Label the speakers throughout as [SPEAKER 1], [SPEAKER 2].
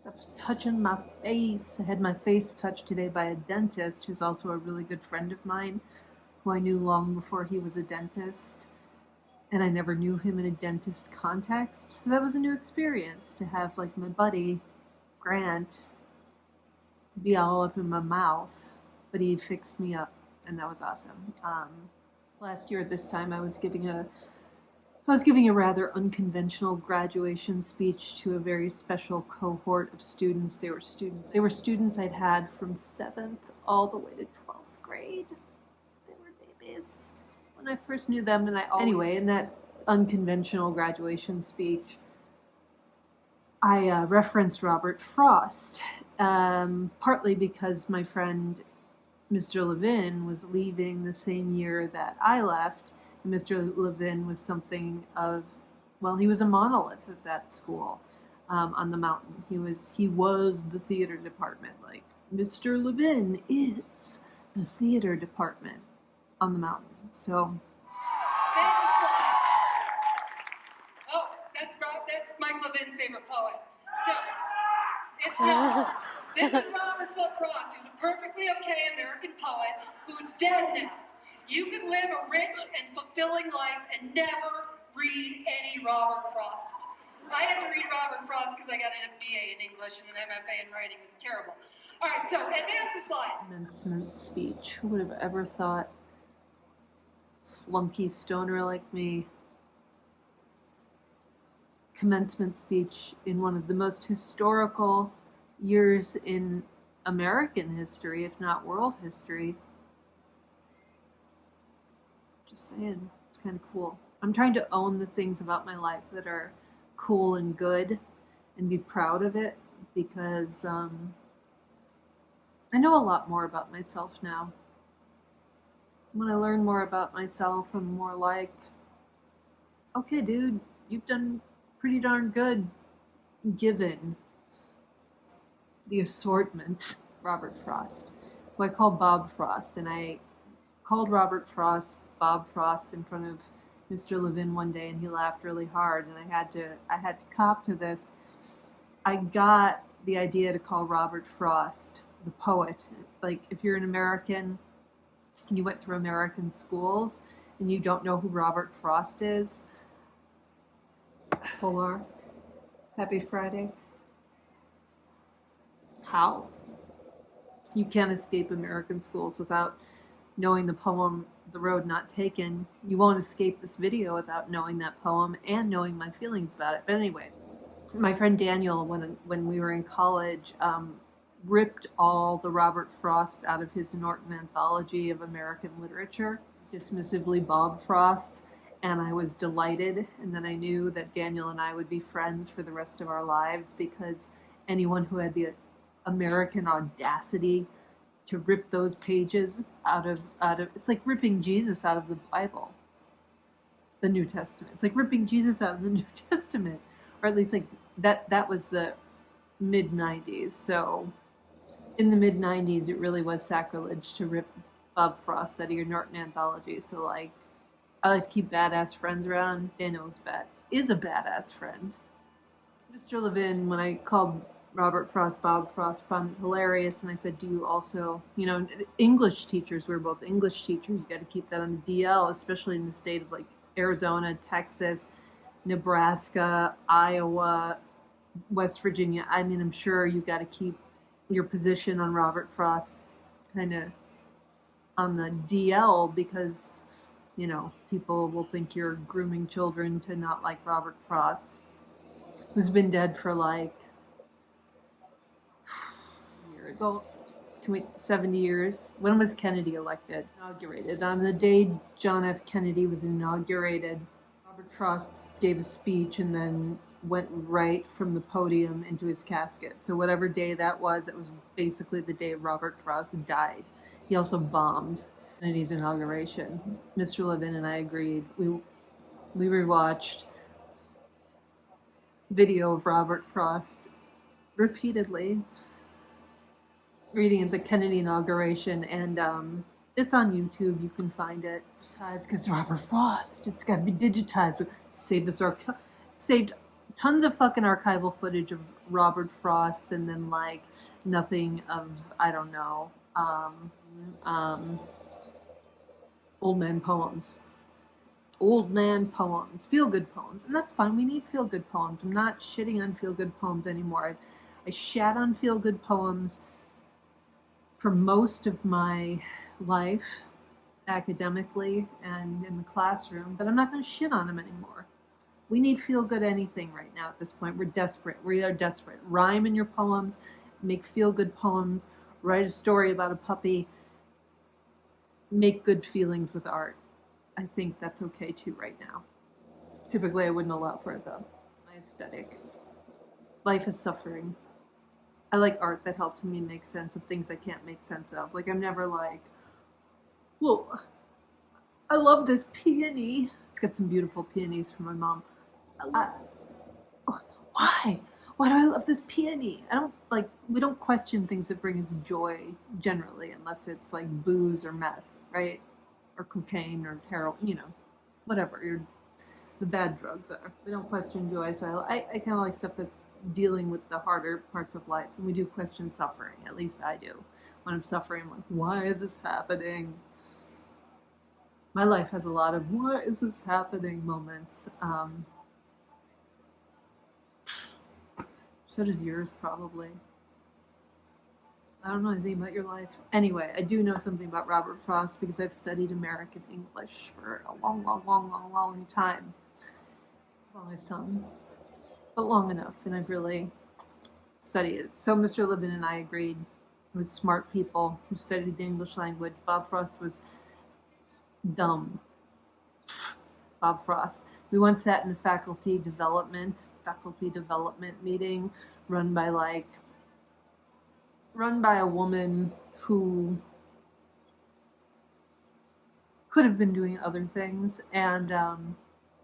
[SPEAKER 1] Stop touching my face. I had my face touched today by a dentist who's also a really good friend of mine, who I knew long before he was a dentist. And I never knew him in a dentist context. So that was a new experience to have like my buddy, Grant, be all up in my mouth. But he fixed me up, and that was awesome. Last year at this time, I was giving a rather unconventional graduation speech to a very special cohort of students. They were students I'd had from 7th all the way to 12th grade. They were babies when I first knew them, and anyway, in that unconventional graduation speech, I referenced Robert Frost, partly because my friend Mr. Levin was leaving the same year that I left. Mr. Levin was something of, well, he was a monolith at that school on the mountain. He was the theater department. Like, Mr. Levin is the theater department on the mountain. So.
[SPEAKER 2] That's Mike Levin's favorite poet. So, it's not. This is Robert Frost, who's a perfectly okay American poet who's dead now. You could live a rich and fulfilling life and never read any Robert Frost. I had to read Robert Frost because I got an BA in English and an MFA in writing. It was terrible. All right, so advance the slide.
[SPEAKER 1] Commencement speech. Who would have ever thought flunky stoner like me? Commencement speech in one of the most historical years in American history, if not world history. Just saying, it's kind of cool. I'm trying to own the things about my life that are cool and good and be proud of it, because I know a lot more about myself now. When I learn more about myself, I'm more like, okay, dude, you've done pretty darn good given the assortment. Robert Frost, who I called Bob Frost, and I called Robert Frost Bob Frost in front of Mr. Levin one day, and he laughed really hard, and I had to cop to this. I got the idea to call Robert Frost the poet. Like, if you're an American and you went through American schools and you don't know who Robert Frost is, Polar, happy Friday. How? You can't escape American schools without knowing the poem The Road Not Taken. You won't escape this video without knowing that poem and knowing my feelings about it. But anyway, my friend Daniel, when we were in college, ripped all the Robert Frost out of his Norton Anthology of American Literature, dismissively Bob Frost, and I was delighted. And then I knew that Daniel and I would be friends for the rest of our lives, because anyone who had the American audacity to rip those pages out of it's like ripping Jesus out of the Bible, the New Testament. It's like ripping Jesus out of the New Testament, or at least like that was the mid-90s. So in the mid-90s, it really was sacrilege to rip Bob Frost out of your Norton Anthology. So like, I like to keep badass friends around. Daniel is a badass friend. Mr. Levin, when I called Robert Frost Bob Frost, found it hilarious, and I said, do you also, English teachers, we're both English teachers, you got to keep that on the DL, especially in the state of like Arizona, Texas, Nebraska, Iowa, West Virginia. I mean, I'm sure you got to keep your position on Robert Frost kind of on the DL, because people will think you're grooming children to not like Robert Frost, who's been dead for like years. Well, 70 years. When was Kennedy elected? Inaugurated. On the day John F. Kennedy was inaugurated, Robert Frost gave a speech and then went right from the podium into his casket. So whatever day that was, it was basically the day Robert Frost died. He also bombed Kennedy's inauguration. Mr. Levin and I agreed. We rewatched video of Robert Frost repeatedly reading at the Kennedy inauguration, and it's on YouTube. You can find it. Because Robert Frost, it's got to be digitized. Saved tons of fucking archival footage of Robert Frost, and then like nothing of, I don't know, um, old man poems. Old man poems, feel good poems, and that's fine. We need feel good poems. I'm not shitting on feel good poems anymore. I shat on feel good poems for most of my life, academically and in the classroom, but I'm not going to shit on them anymore. We need feel good anything right now at this point. We're desperate. We are desperate. Rhyme in your poems, make feel good poems, write a story about a puppy, make good feelings with art. I think that's okay too right now. Typically, I wouldn't allow for it though. My aesthetic. Life is suffering. I like art that helps me make sense of things I can't make sense of. Like, I'm never like, well, I love this peony. I've got some beautiful peonies from my mom. Why? Why do I love this peony? I don't like, we don't question things that bring us joy generally, unless it's like booze or meth, right? Or cocaine or heroin, you know, whatever the bad drugs are. We don't question joy, so I kind of like stuff that's dealing with the harder parts of life. And we do question suffering, at least I do. When I'm suffering, I'm like, why is this happening? My life has a lot of why is this happening moments. So does yours, probably. I don't know anything about your life. Anyway, I do know something about Robert Frost because I've studied American English for a long time. Not my son, but long enough, and I've really studied it. So Mr. Libin and I agreed with smart people who studied the English language. Bob Frost was dumb. Bob Frost. We once sat in a faculty development meeting run by a woman who could have been doing other things, and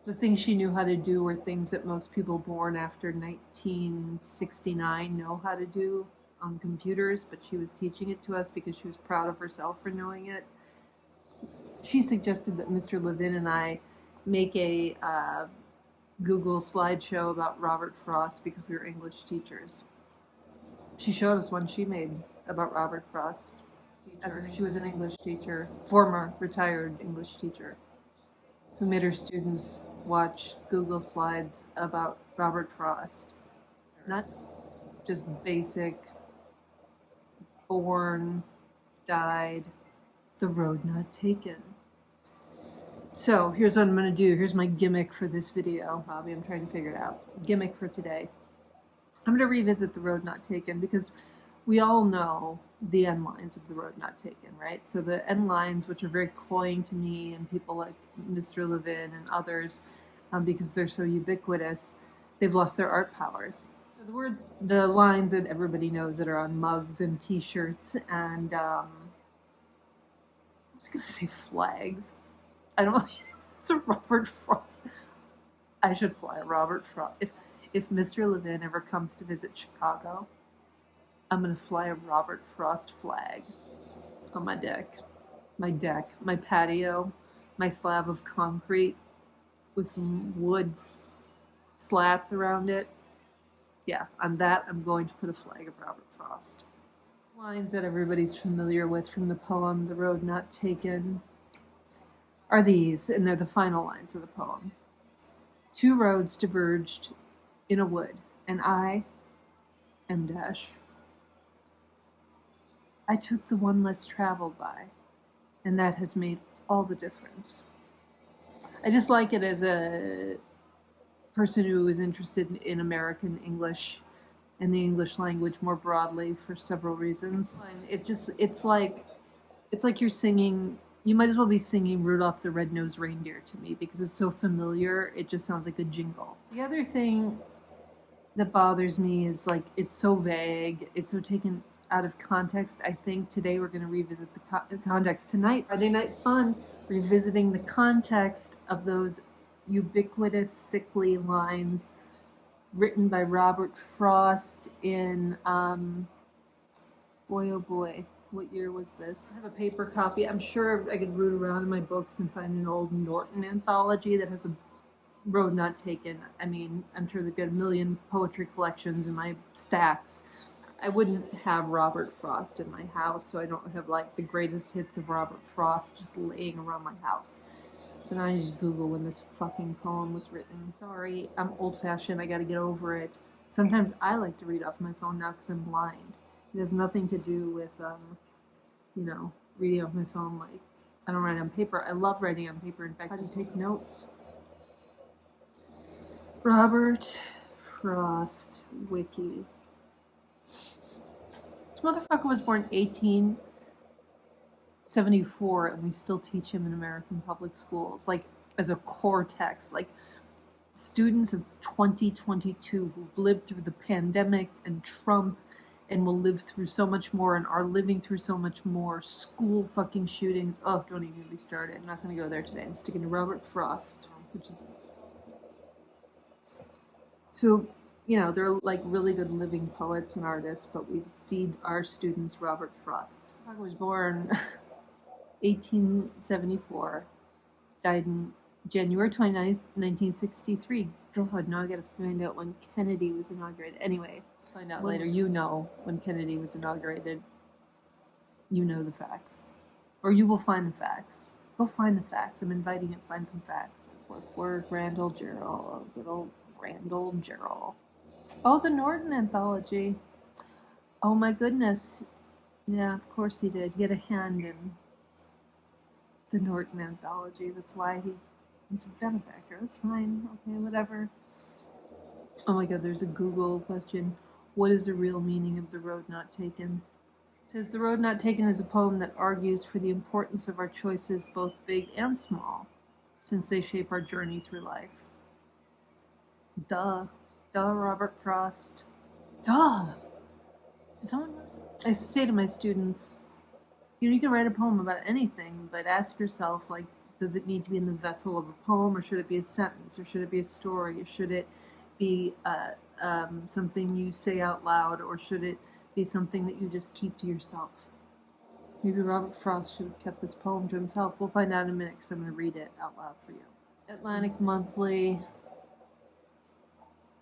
[SPEAKER 1] the things she knew how to do were things that most people born after 1969 know how to do on computers, but she was teaching it to us because she was proud of herself for knowing it. She suggested that Mr. Levin and I make a Google slideshow about Robert Frost because we were English teachers. She showed us one she made about Robert Frost. She was an English teacher, former retired English teacher, who made her students watch Google slides about Robert Frost. Not just basic, born, died, the road not taken. So here's what I'm going to do. Here's my gimmick for this video, Bobby. I'm trying to figure it out. Gimmick for today. I'm going to revisit the road not taken because we all know the end lines of the road not taken, right? So the end lines, which are very cloying to me and people like Mr. Levin and others, because they're so ubiquitous, they've lost their art powers. So the lines that everybody knows that are on mugs and T-shirts and I was going to say flags. I don't know. It's a Robert Frost. I should fly a Robert Frost. If Mr. Levin ever comes to visit Chicago, I'm going to fly a Robert Frost flag on my deck, my patio, my slab of concrete with some wood slats around it. Yeah, on that, I'm going to put a flag of Robert Frost. Lines that everybody's familiar with from the poem, The Road Not Taken, are these, and they're the final lines of the poem. Two roads diverged in a wood, and I, M dash, I took the one less traveled by, and that has made all the difference. I just like it as a person who is interested in American English and the English language more broadly for several reasons. It's like you're singing. You might as well be singing Rudolph the Red-Nosed Reindeer to me because it's so familiar, it just sounds like a jingle. The other thing that bothers me is like it's so vague, it's so taken out of context. I think today we're going to revisit the context. Tonight, Friday Night Fun, revisiting the context of those ubiquitous, sickly lines written by Robert Frost in, boy oh boy, what year was this? I have a paper copy. I'm sure I could root around in my books and find an old Norton anthology that has a Road Not Taken. I mean, I'm sure they've got a million poetry collections in my stacks. I wouldn't have Robert Frost in my house, so I don't have like the greatest hits of Robert Frost just laying around my house. So now I just Google when this fucking poem was written. Sorry, I'm old fashioned. I gotta get over it. Sometimes I like to read off my phone now because I'm blind. It has nothing to do with, reading off my phone. Like, I don't write on paper. I love writing on paper. In fact, how do you take notes? Robert Frost Wiki. This motherfucker was born 1874, and we still teach him in American public schools, like as a core text. Like, students of 2022 who've lived through the pandemic and Trump and will live through so much more and are living through so much more, school fucking shootings. Oh, don't even get me started. I'm not going to go there today. I'm sticking to Robert Frost, which is. So, they're like really good living poets and artists, but we feed our students Robert Frost. I was born 1874, died in January 29th, 1963. God, now I gotta find out when Kennedy was inaugurated. Anyway, find out later. You know when Kennedy was inaugurated. You know the facts. Or you will find the facts. Go find the facts. I'm inviting you to find some facts. Word Randall Gerald. Good old Randall Gerald. Oh, the Norton Anthology. Oh my goodness. Yeah, of course he did. He had a hand in the Norton Anthology. That's why he's a benefactor. That's fine. Okay, whatever. Oh my god, there's a Google question. What is the real meaning of The Road Not Taken? It says The Road Not Taken is a poem that argues for the importance of our choices, both big and small, since they shape our journey through life. Duh. Duh, Robert Frost. Duh! I say to my students, you can write a poem about anything, but ask yourself, like, does it need to be in the vessel of a poem, or should it be a sentence, or should it be a story, or should it be something you say out loud, or should it be something that you just keep to yourself? Maybe Robert Frost should have kept this poem to himself. We'll find out in a minute, because I'm going to read it out loud for you. Atlantic Monthly,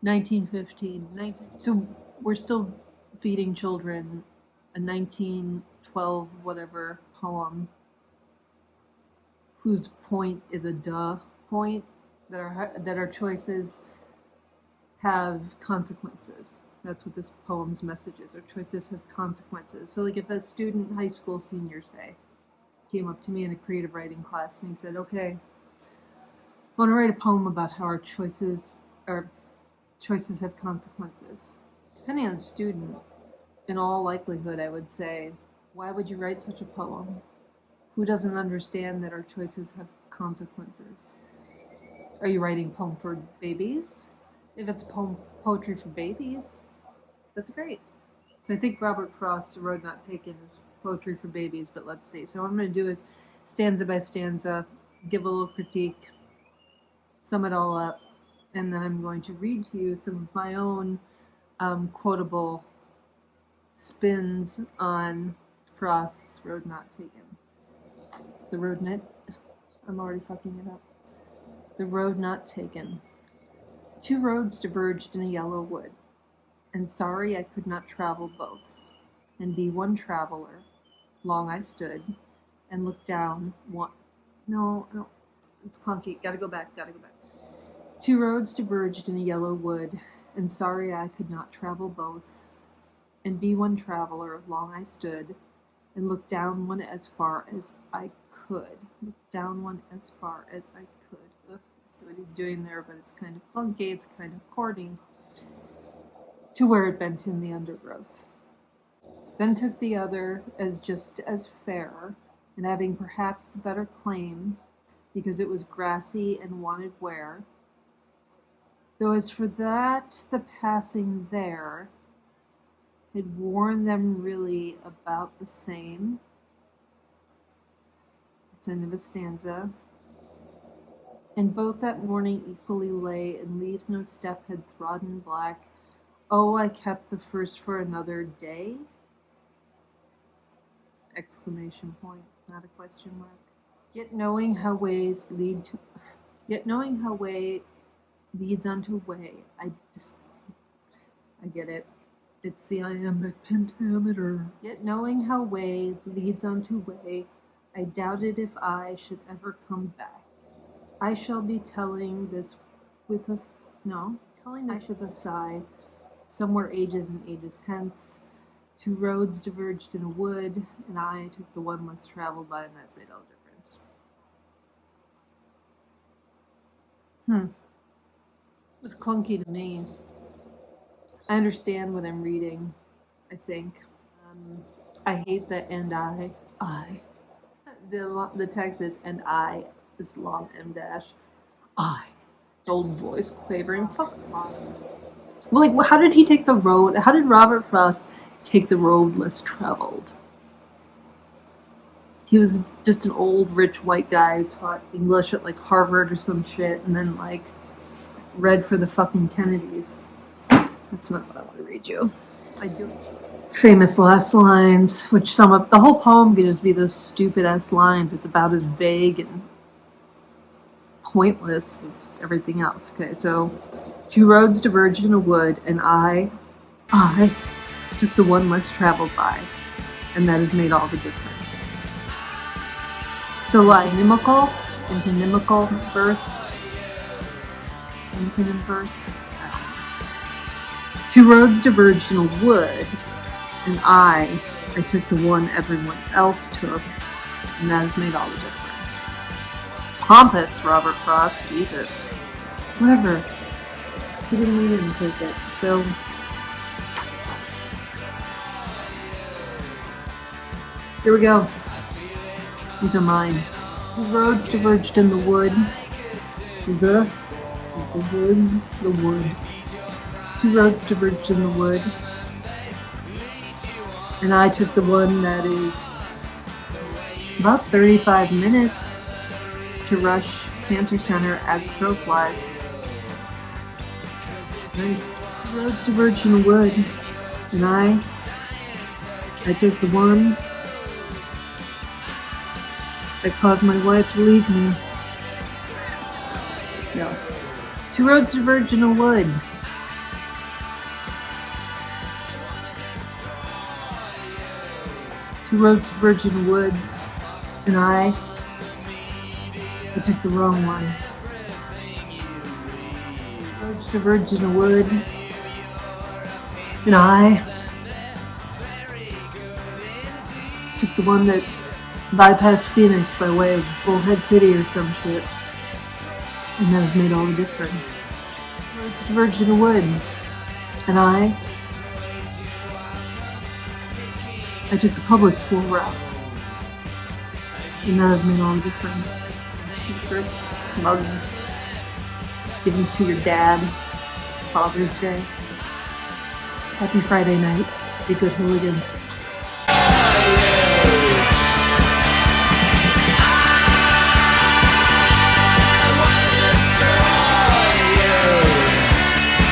[SPEAKER 1] 1915. So we're still feeding children a 1912 whatever poem whose point is a duh point, that our choices have consequences. That's what this poem's message is. Our choices have consequences. So like if a student, high school senior say, came up to me in a creative writing class and he said, okay, I want to write a poem about how our choices have consequences. Depending on the student, in all likelihood, I would say, why would you write such a poem? Who doesn't understand that our choices have consequences? Are you writing a poem for babies? If it's poetry for babies, that's great. So I think Robert Frost's The Road Not Taken is poetry for babies, but let's see. So what I'm going to do is stanza by stanza, give a little critique, sum it all up, and then I'm going to read to you some of my own quotable spins on Frost's Road Not Taken. The Road Not... I'm already fucking it up. The Road Not Taken. 2 roads diverged in a yellow wood, and sorry I could not travel both, and be one traveler. Long I stood, and looked down one... No, it's clunky. Gotta go back. 2 roads diverged in a yellow wood, and sorry I could not travel both, and be one traveler. Long I stood, and looked down one as far as I could. Ugh, I see what he's doing there, but it's kind of clunky, it's kind of corny. To where it bent in the undergrowth. Then took the other as just as fair, and having perhaps the better claim, because it was grassy and wanted wear. Though as for that, the passing there had worn them really about the same. It's the end of a stanza. And both that morning equally lay, and leaves no step had trodden black. Oh, I kept the first for another day? Exclamation point, not a question mark. Yet knowing how way leads onto way. I get it. It's the iambic pentameter. Yet knowing how way leads onto way, I doubted if I should ever come back. I shall be telling this with a sigh, somewhere ages and ages hence. Two roads diverged in a wood, and I took the one less traveled by, and that's made all the difference. It's clunky to me. I understand what I'm reading, I think. I hate that and I. The text is and I, this long M dash. I. Old voice quavering. Fuck. Well, like, how did he take the road? How did Robert Frost take the road less traveled? He was just an old, rich white guy who taught English at, like, Harvard or some shit, and then, like, read for the fucking Kennedys. That's not what I want to read you. I do. Famous last lines, which sum up the whole poem could just be those stupid ass lines. It's about as vague and pointless as everything else. Okay, so two roads diverged in a wood, and I took the one less traveled by, and that has made all the difference. So inimical, antonymical verse, antonym verse. Two roads diverged in a wood, and I took the one everyone else took, and that has made all the difference. Pompous, Robert Frost, Jesus. Whatever. He didn't need him to take it, so... Here we go. These are mine. The roads diverged in the wood. The wood. Two roads diverged in the wood. And I took the one that is about 35 minutes to rush Cancer Center as crow flies. Nice. Roads diverged in the wood. And I took the one that caused my wife to leave me. No. Two roads diverged in a wood. Two roads diverged in a wood, and I took the wrong one. Roads diverged in a wood, and I took the one that bypassed Phoenix by way of Bullhead City or some shit. And that has made all the difference. Roads diverged in a wood, and I took the public school route. And that has made all the difference. T-shirts, mugs, giving to your dad, Father's Day. Happy Friday night. Be good hooligans.